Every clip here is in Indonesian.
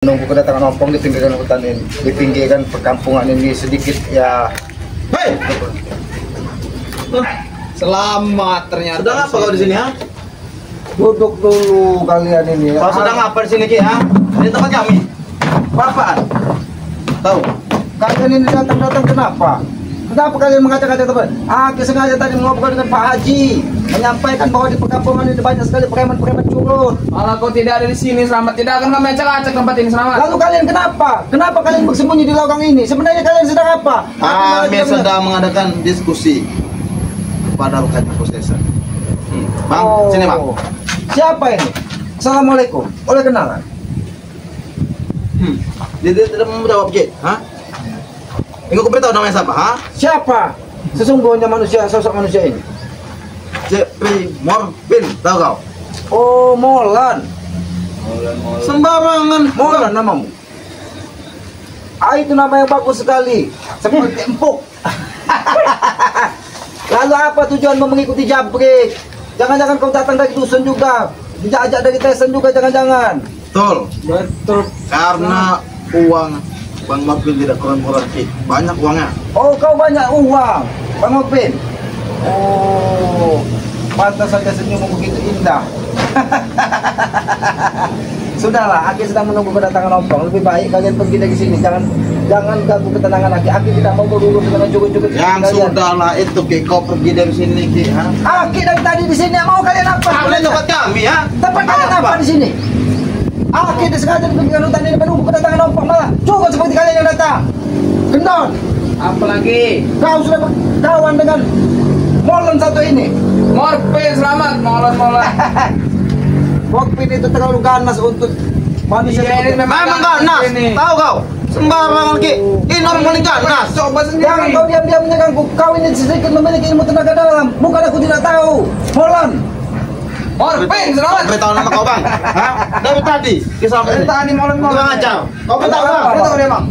Nunggu kedatangan Opong di pinggiran hutan ini, di pinggiran perkampungan ini sedikit ya. Hei, Selamat ternyata. sedang apa kau di sini ha? Duduk dulu kalian ini. Kau sedang apa di sini Ki ha? Ini tempat kami. Apaan? Tahu? Kalian ini datang-datang kenapa? Kenapa kalian mengacak-acak teman? Aku sengaja tadi mengobrol dengan Pak Haji, menyampaikan bahwa di perkampungan ini banyak sekali preman-preman curut. Kalau kau tidak ada di sini, Selamat, tidak akan kami acak-acak tempat ini, Selamat. Lalu kalian kenapa? Kenapa kalian bersembunyi di lorong ini? Sebenarnya kalian sedang apa? Kami sedang mengadakan diskusi kepada Rukadi Posesa. Bang, sini bang. Siapa ini? Assalamualaikum. Boleh kenalan? Dia tidak mau menjawab Ki, ha? Ingin aku beritahu namanya siapa, ha? Siapa? Sesungguhnya manusia, sosok manusia ini. Jeffrey Morfin, tahu kau? Oh, Molan. Sembarangan. Molan namamu. Itu nama yang bagus sekali. Seperti empuk. Lalu apa tujuanmu mengikuti Jabrik? Jangan-jangan kau datang dari dusun juga. Dijajak dari Tesan juga, jangan-jangan. Betul. Betul. Karena uang Bang Morfin tidak kurang-kurang Ki. Banyak uangnya. Oh, kau banyak uang, Bang Opin. Oh, pantas saja senyummu begitu indah. Sudahlah, Aki sedang menunggu kedatangan Opong. Lebih baik kalian pergi dari sini. Jangan ganggu ketenangan Aki. Aki tidak mau berurusan dengan cukup-cukup. Yang sudahlah itu Ki, kau pergi dari sini Ki, ha? Aki dari tadi di sini. Mau kalian apa? Kalian tempat kami, ha? Tempat kalian apa di sini? Aki disengaja di hutan ini menunggu kedatangan Opong, malah cukup seperti kalian yang datang. Gendon, Apalagi kau sudah berkawan dengan Molan satu ini. Morfin, Selamat, molan-molan. Opin itu terlalu ganas untuk manusia. Iya, ini Memang ganas, ini. tahu kau? Sembarangan Ki, ini orang paling ganas. Coba Jangan sendiri. kau diam-diam menyerangku. Kau ini sedikit memiliki ilmu tenaga dalam. Bukan aku tidak tahu. Molan. Morfin, Selamat. Beritahu nama kau bang, ha? Dari tadi, kisah Dari tadi molan-molan. Kurang ajar. Kau beritahu Apa? bang. Beritahu dia, Bang.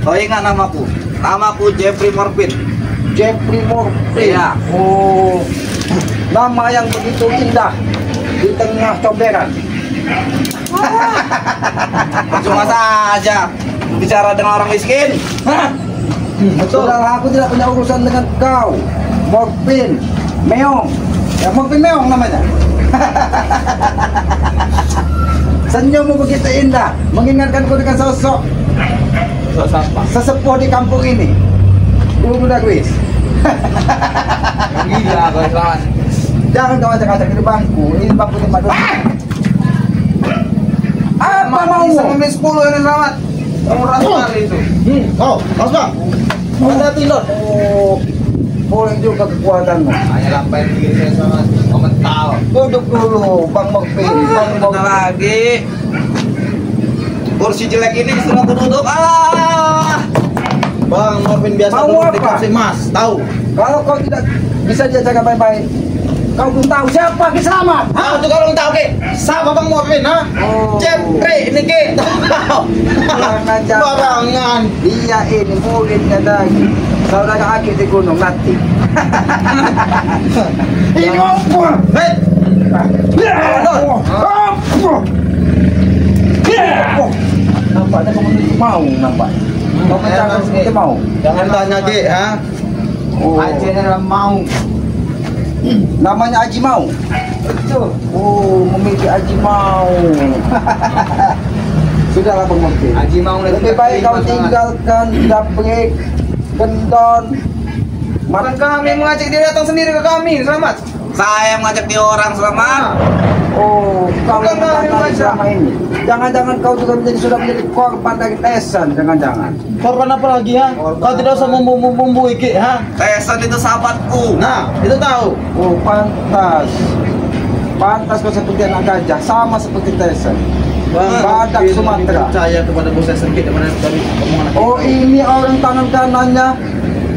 Kau ingat namaku? Namaku Jeffrey Morfin. Jeffrey Morfin. Iya. Oh, nama yang begitu indah di tengah comberan. Cuma saja bicara dengan orang miskin. Sudahlah, aku tidak punya urusan dengan kau. Morfin Meong. Ya, Morfin Meong namanya. Senyummu begitu indah, mengingatkanku dengan sosok sesepuh di kampung ini. Dulu muda kuis. Gila kau, Selamat. Jangan kau acak-acak di bangku. Ini bangku tempat duduk. Apa mau? Bisa membeli 10 ini, Selamat. Murah sekali itu. Kau, mas bang. Ada tilon. Oh, boleh juga kekuatanmu. Hanya lampai diri saya, Selamat. Kau mental. Duduk dulu, Bang Morfin. Bang Morfin. Lagi. Kursi jelek ini sudah aku duduk. Bang Morfin biasa Mau duduk di apa? kursi emas, tahu? Kalau kau tidak bisa dijaga baik-baik, kau belum tahu siapa Ki Selamat. Ah, itu kalau tahu Ki, sama Bang Morfin, ha? Oh. Jeffrey ini Ki. Jangan-jangan Barangan. dia ini muridnya dari saudara Aki di Gunung Nati. Ini apa? Hei, Nampaknya kamu menuju mau, nampak. Kau menjangan seperti mau. jangan tanya Ki, ha? Oh. Aja mau. Namanya Aji Mau. Betul. Oh, memiliki Aji Mau. Sudahlah Bang Morfin. Haji mau Lebih baik kau tinggalkan Jabrik, Gendon. Bukan kami mengajak dia datang sendiri ke kami, Selamat. Saya mengajak dia orang selamat. Oh, kau Bukan yang kami menantang mengajak. selama ini. Jangan-jangan kau juga sudah menjadi korban dari Tesan, jangan-jangan. Korban apa lagi, ha? Kau tidak usah membumbui Ki, ha? Tesan itu sahabatku. Nah, itu tahu. Oh, pantas. Pantas kau seperti anak gajah, sama seperti Tesan. Badak Sumatera. Percaya kepada bos Tesan Ki daripada dari omongan Ki. Oh, ini orang tangan kanannya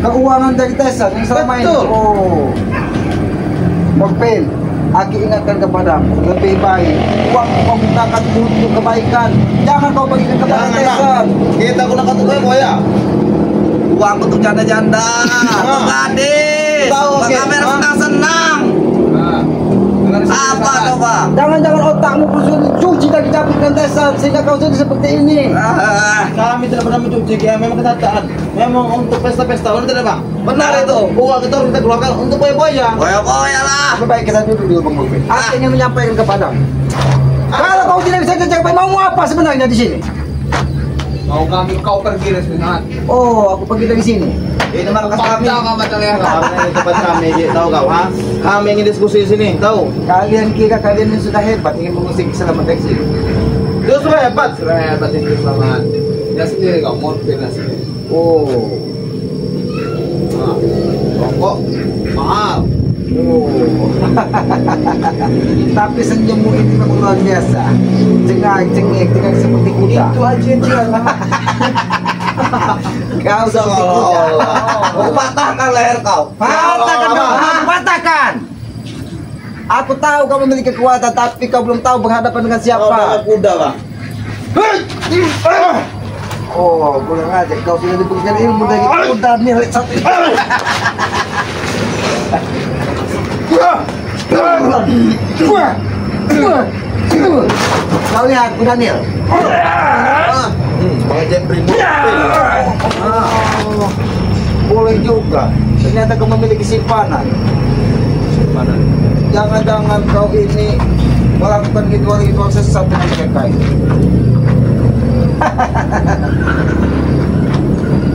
keuangan dari Tesan yang selama ini. Betul. Oh, Morfin, Aki ingatkan kepadamu, lebih baik uang kau gunakan untuk kebaikan. Jangan kau bagikan kepada Jangan, Tesan. Bang. Kita gunakan untuk apa ya? Uang untuk janda-janda, untuk gadis. Tahu, Ki. Nah, Apa coba? Jangan-jangan otakmu sudah dicuci dan dicabut dengan tesan sehingga kau jadi seperti ini. Kami tidak pernah mencuci, ya memang kenyataan. Memang untuk pesta-pesta, benar tidak bang? Benar itu. Uang kita harus kita keluarkan untuk boya-boya. Boya-boya lah. Lebih baik kita duduk dulu Bang Mukmin. Aku ingin menyampaikan kepadamu. Kalau kau tidak bisa capai, mau apa sebenarnya di sini? Mau kau pergi dari sini. Oh, aku pergi dari sini. Ini markas kami. Kami Kami tempat kami, tahu kau? Ha? Kami ingin diskusi di sini, tahu? Kalian kira kalian ini sudah hebat ingin mengusik keselamatan di sini. Itu sudah hebat. Sudah hebat ini selamat. Dia sendiri kau mau pindah sini. Oh. Rokok mahal. Oh. Tapi senyummu ini memang luar biasa. Cengak-cengik seperti kuda. Itu aja dia. Kau seperti kuda. Kau patahkan leher kau. Patahkan dong, patahkan. Aku tahu kau memiliki kekuatan, tapi kau belum tahu berhadapan dengan Kau siapa. kuda bang. Oh, kurang aja. Kau sudah diberikan ilmu dari kuda milik satu. Kau lihat kuda Nil. Bang Jepri. Boleh juga. Ternyata kau memiliki simpanan. Jangan-jangan kau ini melakukan ritual-ritual sesat dengan mereka ini.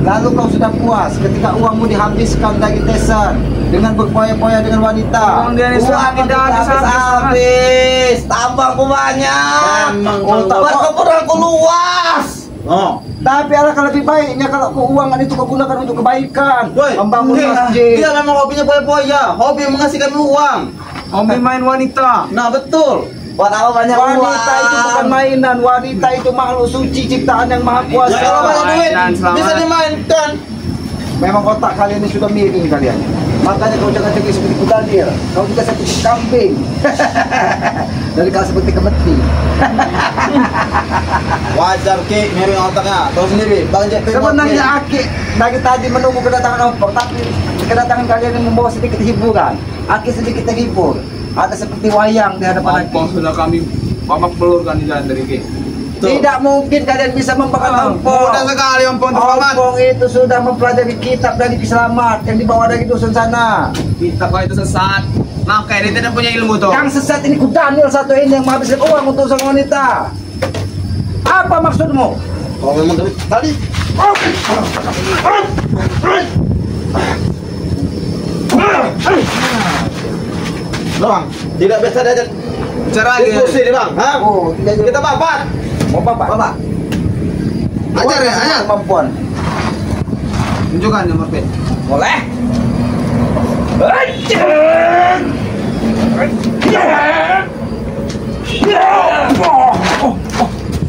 Lalu kau sudah puas ketika uangmu dihabiskan dari tesan dengan berpoya-poya dengan wanita. Uang dia ini sudah tidak habis. Tambahku banyak. Perkebunan luas. Oh. Tapi alangkah lebih baiknya kalau keuangan itu kau gunakan untuk kebaikan, Woi, membangun masjid. Dia memang hobinya poya-poya, hobi menghasilkan uang. Hobi main wanita. Nah betul. Buat apa banyak Wanita itu bukan mainan, wanita itu makhluk suci ciptaan yang maha kuasa. Ya, kalau banyak duit Selamat. bisa dimainkan. Memang otak kalian ini sudah miring kalian. Makanya kau jangan jadi seperti kuda Nil. Kau juga seperti kambing. Dari kau seperti kemeti. Wajar Ki, miring otaknya. Tahu sendiri, Bang Jepri. Sebenarnya Aki dari tadi menunggu kedatangan Ompong, tapi kedatangan kalian ini membawa sedikit hiburan. Aki sedikit terhibur. Ada seperti wayang di hadapan Aki. Ompong sudah kami babak belurkan di jalan dari Ki. Tidak mungkin kalian bisa membakar Ompong. Mudah sekali Ompong terhormat. Ompong itu sudah mempelajari kitab dari Kiselamat yang dibawa dari dusun sana. Kita kau itu sesat. Maka dia tidak punya ilmu tuh. Yang sesat ini Kudanil satu ini yang menghabiskan uang untuk sang wanita. Apa maksudmu? Kalau memang tadi Bang, tidak bisa diajak Bicara lagi. diskusi nih Bang. Hah? Oh, tidak Kita bapak. mau bapak? Bapak. Ajar ya, ajar. Kemampuan. Tunjukkan nomor P. Boleh.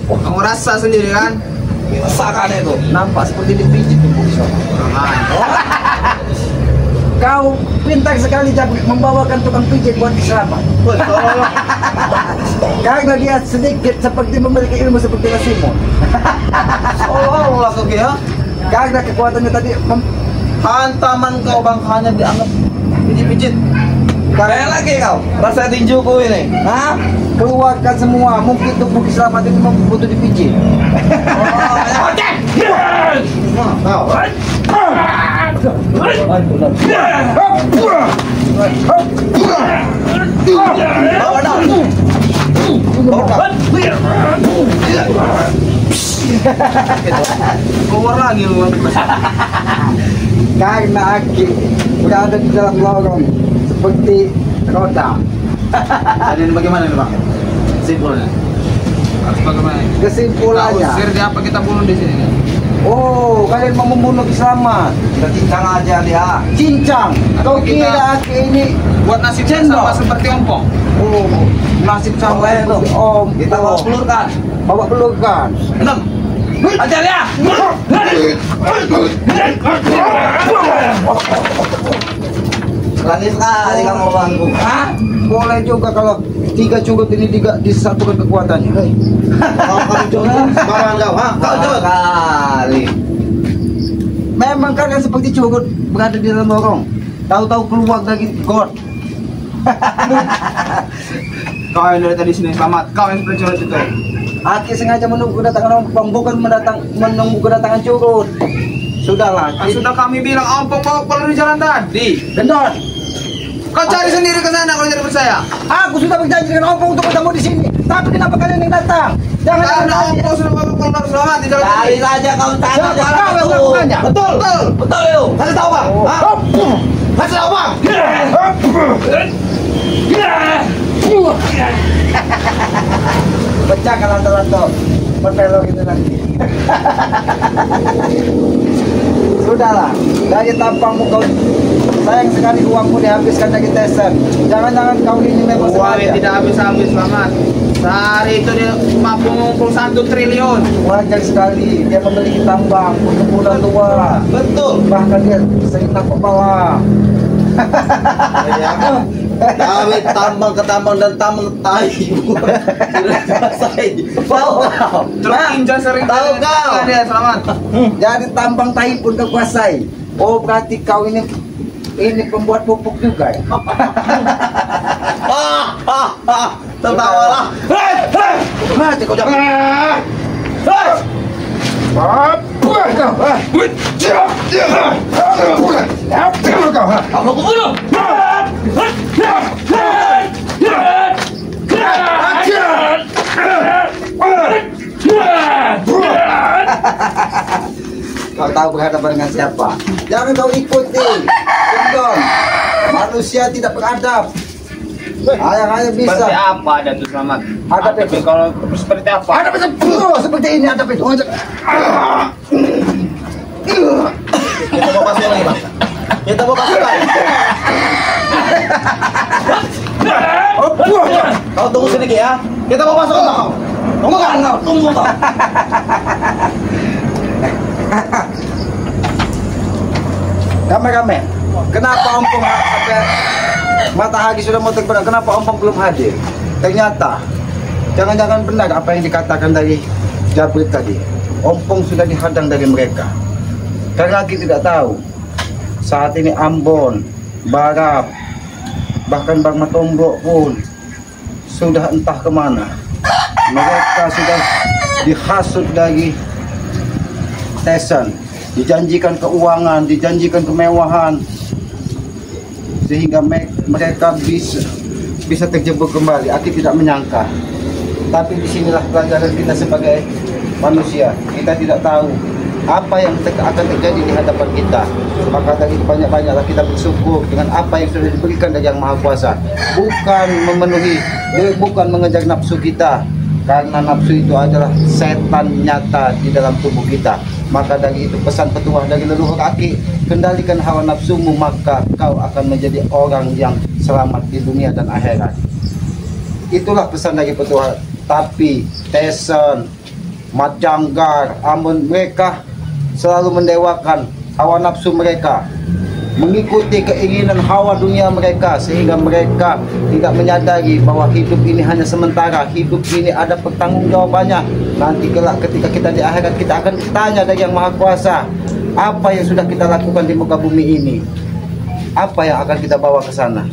Kamu rasa sendiri kan? Rasakan itu. Nampak seperti dipijit tuh Bukso. Kau pintar sekali Jabri membawakan tukang pijit buat Kiselamat. Woi, tolong. Karena dia sedikit seperti memiliki ilmu seperti Rasimo. Tolong lah kau ya. Karena kekuatannya tadi Hantaman kau Bang hanya dianggap pijit-pijit. Kayak lagi kau. Rasa tinjuku ini. Hah? Keluarkan semua. Mungkin tubuh Kiselamat ini butuh dipijit. Kau. Bawa dah. Bawa. Keluar lagi lu. Karena Aki berada di dalam lorong seperti roda. Jadi ini bagaimana nih Bang? Simpulnya. Harus bagaimana? Kesimpulannya, Usir dia apa kita bunuh di sini? oh kalian mau membunuh Kiselamat. Kita cincang aja dia. Cincang, kau Kita- kira Aki ini Buat nasib Cendol. sama seperti Ompong. oh nasib sama Bawa itu. Om Kita bawa pelurkan. bawa pelurkan. Enam. Ajar ya! Berani sekali kamu bangku. Hah? Boleh juga kalau tiga curut ini disatukan kekuatannya. Kau curut, bawa kau, ha? Kau curut. Kali. Memang kalian seperti curut berada di dalam lorong. Tahu-tahu keluar dari got. Kau yang dari tadi sini selamat. Kau yang berjuang itu. Aki sengaja menunggu kedatangan Ompong, bukan menunggu kedatangan Curut. Sudahlah. Sudah kami bilang Ompong bawa keluar di jalan tadi. Gendon. Kau cari sendiri ke sana kalau tidak percaya. Aku sudah berjanji dengan Ompong untuk bertemu di sini. Tapi kenapa kalian yang datang? Jangan Karena Ompong sudah bawa keluar selamat di jalan tadi. Cari saja kau tanya. Siapa kau yang melakukannya? Betul. Betul yuk. Kasih tahu bang. Kasih tahu bang. Pecah kalau lanto-lanto. Berpelok itu nanti. Sudahlah, dari tampangmu kau sayang sekali uangmu dihabiskan lagi tesan. Jangan-jangan kau ini memang Uang sengaja. tidak habis-habis selamat. Sehari itu dia mampu mengumpul 1 triliun. Wajar sekali dia memiliki tambang untuk muda tua. Betul. Bahkan dia sering nampak bawah. Kami tambang ke tambang dan tambang tai. Sudah selesai. Tahu kau? Truk injak sering Tahu kau? dia selamat. Jadi tambang tahi pun kau kuasai. Oh berarti kau ini pembuat pupuk juga ya? Tertawalah. Mati kau jangan. Kamu kubunuh. Kau tahu berhadapan dengan siapa? Jangan kau ikuti. Gendon. Manusia tidak beradab. Hanya bisa. Seperti apa ada tuh selamat? Adab itu. Kalau seperti apa? Adab itu seperti ini adab itu. Kita mau pasang lagi bang. Kita mau pasukan. Kau tunggu sedikit ya. Kita mau masuk kau. Tunggu kan kau. Tunggu kau. Kameramen, kenapa Ompong sampai matahari sudah mau terbenam? Kenapa Ompong belum hadir? Ternyata, jangan-jangan benar apa yang dikatakan dari Jabrit tadi. Ompong sudah dihadang dari mereka. Karena kita tidak tahu, saat ini Ambon, Barap, bahkan Bang Matombok pun sudah entah kemana. Mereka sudah dihasut dari Tesan, dijanjikan keuangan, dijanjikan kemewahan, sehingga mereka bisa terjebak kembali. Aki tidak menyangka, tapi disinilah pelajaran kita sebagai manusia. Kita tidak tahu apa yang akan terjadi di hadapan kita. Maka dari banyak-banyaklah kita bersyukur dengan apa yang sudah diberikan dari Yang Maha Kuasa. Bukan memenuhi, bukan mengejar nafsu kita, karena nafsu itu adalah setan nyata di dalam tubuh kita. Maka dari itu pesan petuah dari leluhur Aki, kendalikan hawa nafsumu, maka kau akan menjadi orang yang selamat di dunia dan akhirat. Itulah pesan dari petuah. Tapi Tesan, Mat Janggar, Ambon, mereka selalu mendewakan hawa nafsu mereka, mengikuti keinginan hawa dunia mereka, sehingga mereka tidak menyadari bahwa hidup ini hanya sementara. Hidup ini ada pertanggungjawabannya. Nanti kelak ketika kita di akhirat, kita akan ditanya dari Yang Maha Kuasa, apa yang sudah kita lakukan di muka bumi ini, apa yang akan kita bawa ke sana.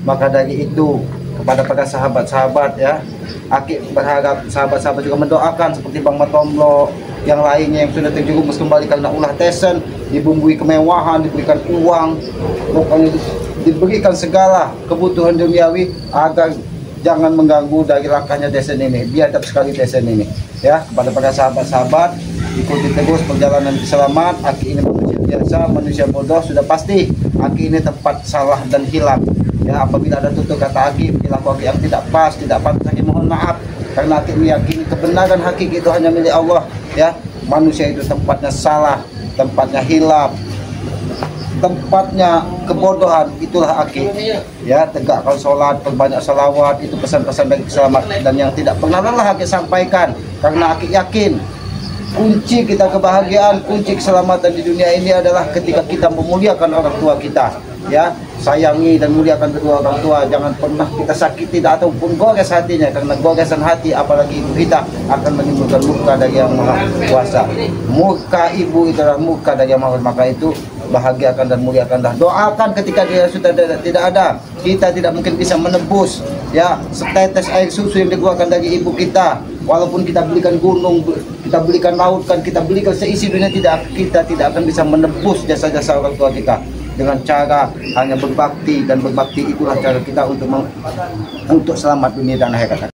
Maka dari itu, kepada para sahabat-sahabat ya, Aki berharap sahabat-sahabat juga mendoakan seperti Bang Matombok, yang lainnya yang sudah terjerumus kembali karena ulah Tesan, dibumbui kemewahan, diberikan uang, pokoknya diberikan segala kebutuhan duniawi agar jangan mengganggu dari langkahnya Tesan ini. Biadab sekali Tesan ini ya. Kepada para sahabat-sahabat, ikuti terus perjalanan selamat. Aki ini manusia biasa, manusia bodoh, sudah pasti Aki ini tempat salah dan hilaf ya. Apabila ada tutur kata Aki, perilaku Aki yang tidak pas, tidak pantas, Aki mohon maaf, karena Aki meyakini kebenaran hakiki itu hanya milik Allah ya. Manusia itu tempatnya salah, tempatnya hilaf, tempatnya kebodohan. Itulah Aki ya. Tegakkan sholat, perbanyak salawat, itu pesan-pesan dari keselamatan dan yang tidak pernah lelah Aki sampaikan, karena Aki yakin kunci kita kebahagiaan, kunci keselamatan di dunia ini adalah ketika kita memuliakan orang tua kita ya. Sayangi dan muliakan kedua orang tua. Jangan pernah kita sakiti ataupun gores hatinya, karena goresan hati apalagi ibu kita akan menimbulkan murka dari Yang Maha Kuasa. Murka ibu itu adalah murka dari Yang Maha Kuasa. Maka itu bahagiakan dan muliakanlah. Doakan ketika dia sudah tidak ada. Kita tidak mungkin bisa menebus ya setetes air susu yang dikeluarkan dari ibu kita. Walaupun kita belikan gunung, kita belikan laut, kan kita belikan seisi dunia, kita tidak akan bisa menebus jasa-jasa orang tua kita. Dengan cara hanya berbakti, dan berbakti itulah cara kita untuk selamat dunia dan akhirat.